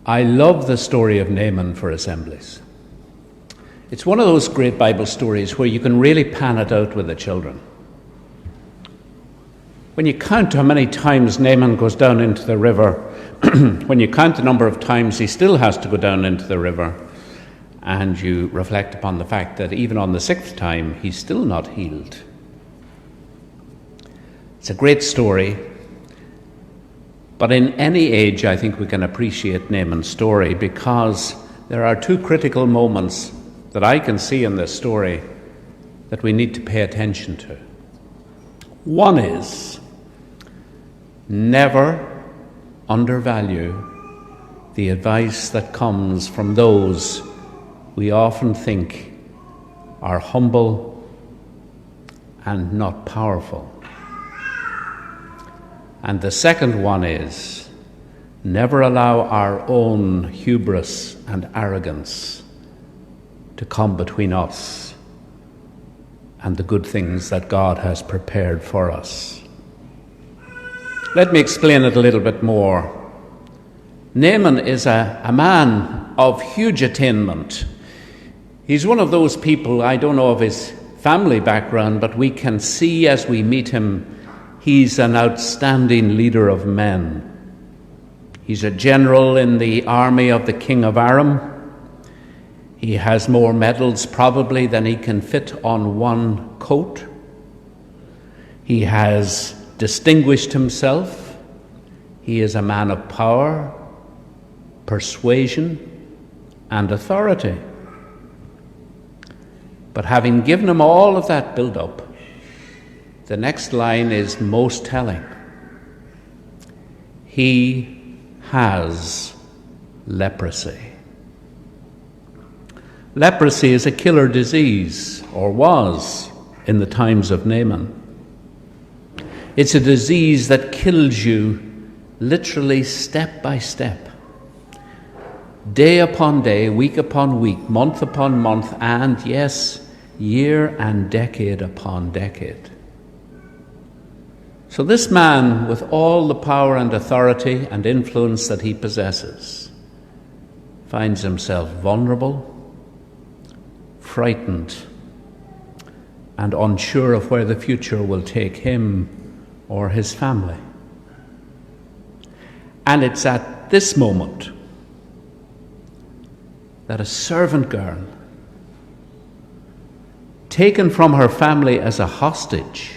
I love the story of Naaman for assemblies. It's one of those great Bible stories where you can really pan it out with the children. When you count how many times Naaman goes down into the river, when you count the number of times he still has to go down into the river, and you reflect upon the fact that even on the 6th time, he's still not healed. It's a great story. But in any age, I think we can appreciate Naaman's story because there are two critical moments that I can see in this story that we need to pay attention to. One is, never undervalue the advice that comes from those we often think are humble and not powerful. And the second one is, never allow our own hubris and arrogance to come between us and the good things that God has prepared for us. Let me explain it a little bit more. Naaman is a man of huge attainment. He's one of those people, I don't know of his family background, but we can see as we meet him, he's an outstanding leader of men. He's a general in the army of the king of Aram. He has more medals probably than he can fit on one coat. He has distinguished himself. He is a man of power, persuasion, and authority. But having given him all of that build-up, the next line is most telling. He has leprosy. Leprosy is a killer disease, or was in the times of Naaman. It's a disease that kills you literally step by step, day upon day, week upon week, month upon month, and yes, year and decade upon decade. So this man, with all the power and authority and influence that he possesses, finds himself vulnerable, frightened, and unsure of where the future will take him or his family. And it's at this moment that a servant girl, taken from her family as a hostage,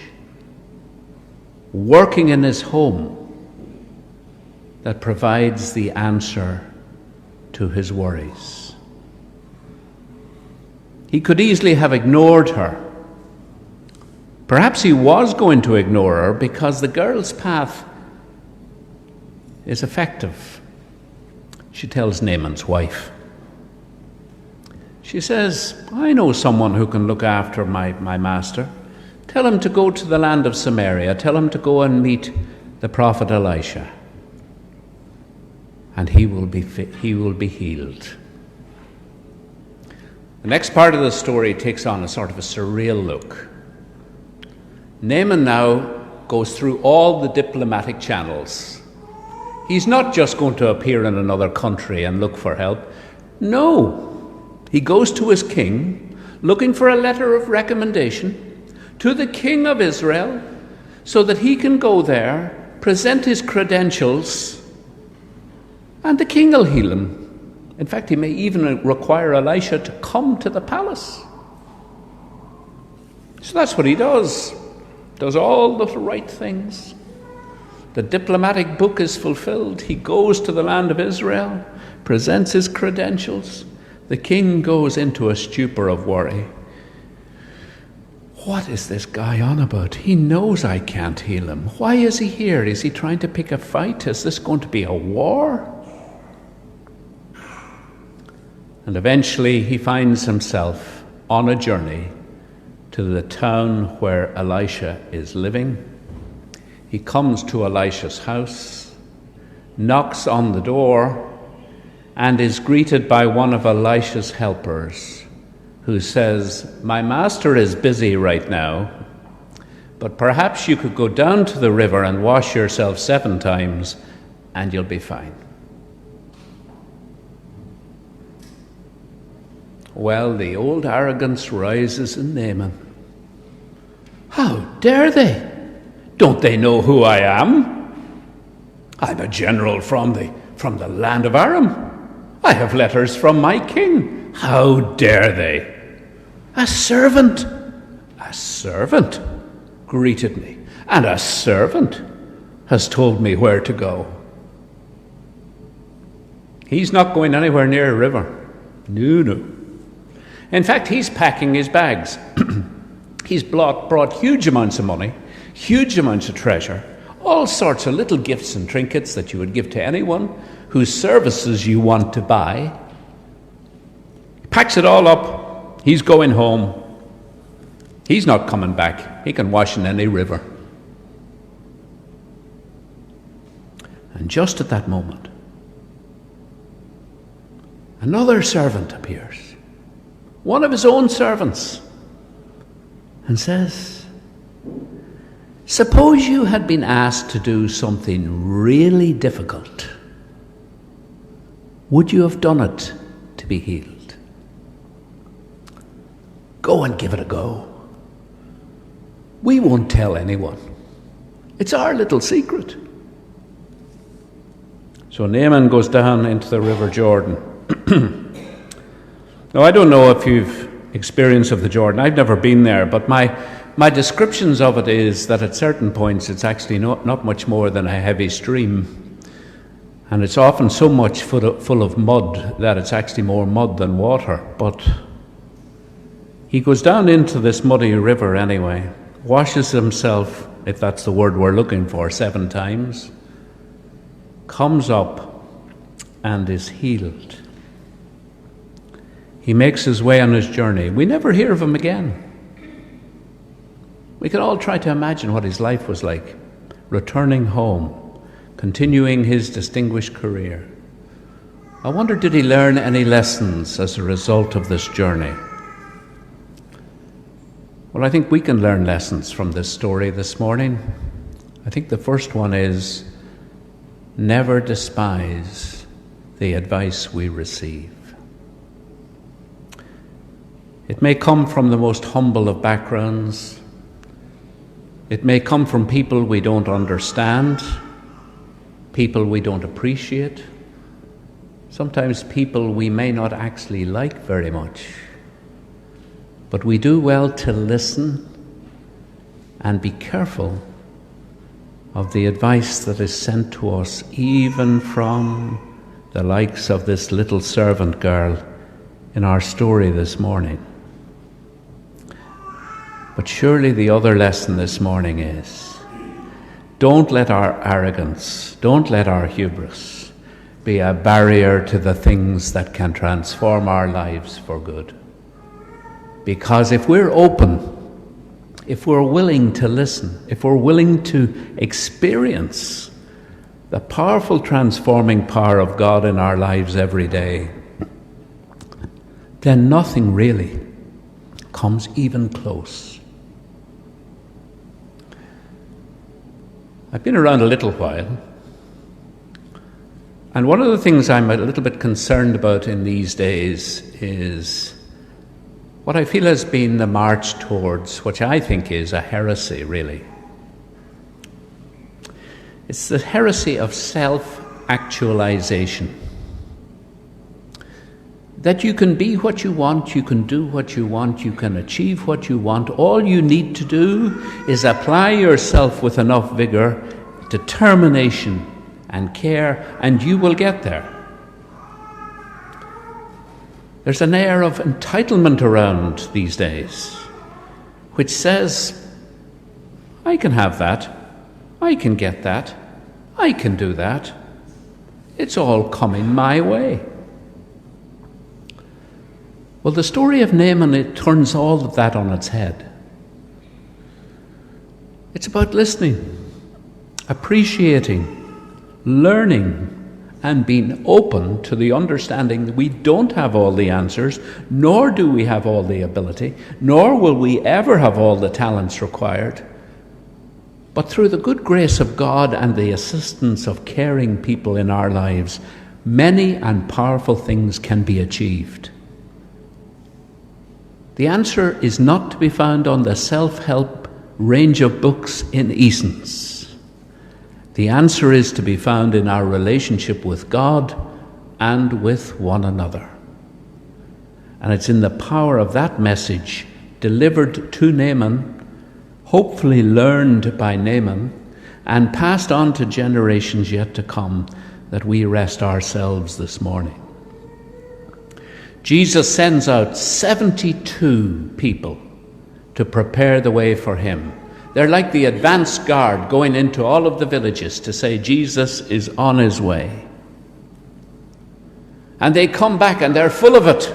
working in his home, that provides the answer to his worries. He could easily have ignored her. Perhaps he was going to ignore her because the girl's path is effective. She tells Naaman's wife. She says, I know someone who can look after my master. Tell him to go to the land of Samaria. Tell him to go and meet the prophet Elisha. And he will be healed. The next part of the story takes on a sort of a surreal look. Naaman now goes through all the diplomatic channels. He's not just going to appear in another country and look for help. No. He goes to his king, looking for a letter of recommendation to the king of Israel, so that he can go there, present his credentials, and the king will heal him. In fact, he may even require Elisha to come to the palace. So that's what he does. Does all the right things. The diplomatic book is fulfilled. He goes to the land of Israel, presents his credentials. The king goes into a stupor of worry. What is this guy on about? He knows I can't heal him. Why is he here? Is he trying to pick a fight? Is this going to be a war? And eventually he finds himself on a journey to the town where Elisha is living. He comes to Elisha's house, knocks on the door, and is greeted by one of Elisha's helpers, who says, my master is busy right now, but perhaps you could go down to the river and wash yourself 7 times and you'll be fine. Well, the old arrogance rises in Naaman. How dare they? Don't they know who I am? I'm a general from the land of Aram. I have letters from my king. How dare they? A servant greeted me, and a servant has told me where to go. He's not going anywhere near a river. No. In fact, he's packing his bags. He's brought huge amounts of money, huge amounts of treasure, all sorts of little gifts and trinkets that you would give to anyone whose services you want to buy. He packs it all up. He's going home. He's not coming back. He can wash in any river. And just at that moment, another servant appears, one of his own servants, and says, suppose you had been asked to do something really difficult. Would you have done it to be healed? Go and give it a go. We won't tell anyone. It's our little secret. So Naaman goes down into the River Jordan. Now, I don't know if you've experience of the Jordan. I've never been there, but my descriptions of it is that at certain points it's actually not much more than a heavy stream. And it's often so much full of mud that it's actually more mud than water. But he goes down into this muddy river anyway, washes himself, if that's the word we're looking for, 7 times, comes up and is healed. He makes his way on his journey. We never hear of him again. We can all try to imagine what his life was like, returning home, continuing his distinguished career. I wonder, did he learn any lessons as a result of this journey? Well, I think we can learn lessons from this story this morning. I think the first one is, never despise the advice we receive. It may come from the most humble of backgrounds. It may come from people we don't understand, people we don't appreciate, sometimes people we may not actually like very much. But we do well to listen and be careful of the advice that is sent to us, even from the likes of this little servant girl in our story this morning. But surely the other lesson this morning is, don't let our arrogance, don't let our hubris be a barrier to the things that can transform our lives for good. Because if we're open, if we're willing to listen, if we're willing to experience the powerful transforming power of God in our lives every day, then nothing really comes even close. I've been around a little while, and one of the things I'm a little bit concerned about in these days is what I feel has been the march towards, which I think is a heresy, really. It's the heresy of self-actualization. That you can be what you want, you can do what you want, you can achieve what you want. All you need to do is apply yourself with enough vigor, determination, and care, and you will get there. There's an air of entitlement around these days, which says, I can have that, I can get that, I can do that. It's all coming my way. Well, the story of Naaman, it turns all of that on its head. It's about listening, appreciating, learning, and being open to the understanding that we don't have all the answers, nor do we have all the ability, nor will we ever have all the talents required. But through the good grace of God and the assistance of caring people in our lives, many and powerful things can be achieved. The answer is not to be found on the self-help range of books in Eason's. The answer is to be found in our relationship with God and with one another. And it's in the power of that message delivered to Naaman, hopefully learned by Naaman, and passed on to generations yet to come, that we rest ourselves this morning. Jesus sends out 72 people to prepare the way for him. They're like the advance guard going into all of the villages to say Jesus is on his way. And they come back and they're full of it.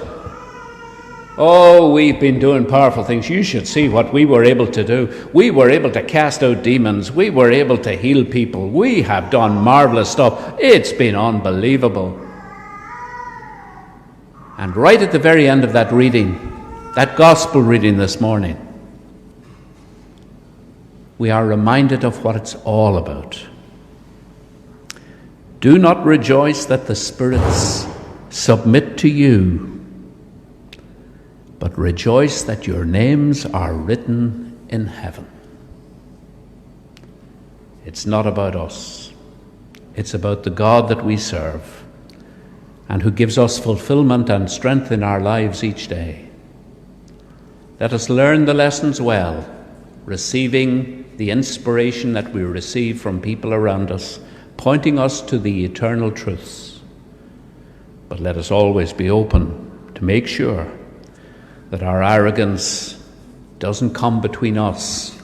Oh, we've been doing powerful things. You should see what we were able to do. We were able to cast out demons. We were able to heal people. We have done marvelous stuff. It's been unbelievable. And right at the very end of that reading, that gospel reading this morning, we are reminded of what it's all about. Do not rejoice that the spirits submit to you, but rejoice that your names are written in heaven. It's not about us. It's about the God that we serve and who gives us fulfillment and strength in our lives each day. Let us learn the lessons well, receiving the inspiration that we receive from people around us, pointing us to the eternal truths. But let us always be open to make sure that our arrogance doesn't come between us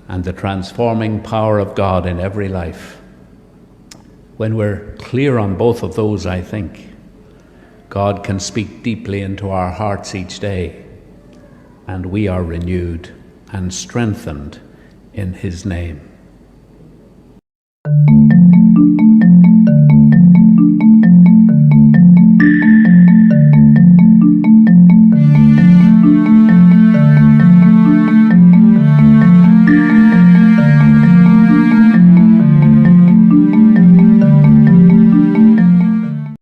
and the transforming power of God in every life. When we're clear on both of those, I think, God can speak deeply into our hearts each day, and we are renewed and strengthened in his name.